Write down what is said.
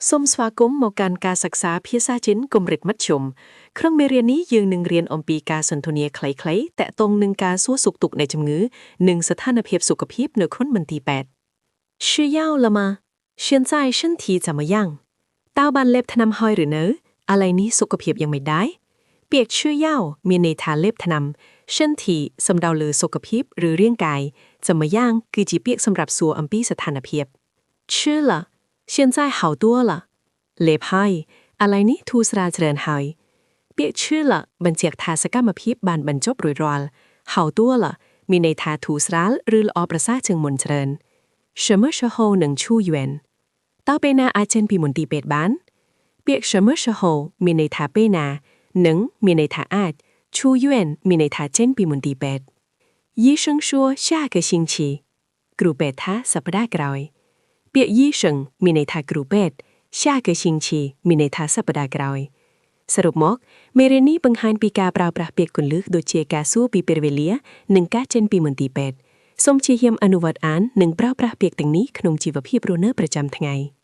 សូមស្វាគមន៍មកកាន់ការសិក្សាភាសាចិនកម្រិតមធ្យមក្នុងមេរៀននេះយើងនឹងរៀនអំពីការសន្ទនាខ្លីៗតាក់ទងនឹងការសួរសុខទុក្ខនៃជំងឺនិងស្ថានភាពសុខភាពនៅក្នុងមន្ទីរពេទ្យ需要了吗现在身体怎么样តើបានលេបថ្នាំហើយឬនៅឥឡូវនេះសុខភាពយ៉ាងមិនដែរពាក្យ需要មានន័យថាលេបថ្នាំ身体សំដៅលើសុខភាពឬរាងកាយ怎么样គឺជាពាក្យសម្រាប់សួរអំពីស្ថានភាព吃了现在好多了លេបហើយឥឡូវនេះធូរស្រាលច្រើនហើយពាក្យឈឺละបញ្ជាក់ថាសកម្មភាពបានបញ្ចប់រួចរាល់ហៅតួละមានន័យថាធូរស្រាលឬល្អប្រសើរជាងមុនច្រើន什么时候能出院តើពេលណាអាចចេញពីមន្ទីរពេទ្យបានពាក្យ什么时候មានន័យថាពេលណានឹងមានន័យថាអាច出院មានន័យថាចេញពីមន្ទីរពេទ្យ医生说下个星期គ្រូពេទ្យថាសប្តាហ៍ក្រោយពាក្យ医生មានន័យថាគ្រូពេទ្យ下个星期មានន័យថាសប្តាហ៍ក្រោយសរុបមកមេរៀននេះបង្ហាញពីការប្រើប្រាស់ពាក្យគន្លឹះដូចជាការសួរពីពេលវេលានិងការចេញពីមន្ទីរពេទ្យសូមព្យាយាមអនុវត្តអាននិងប្រើប្រាស់ពាក្យទាំងនេះក្នុងជីវភាពរស់នៅប្រចាំថ្ងៃ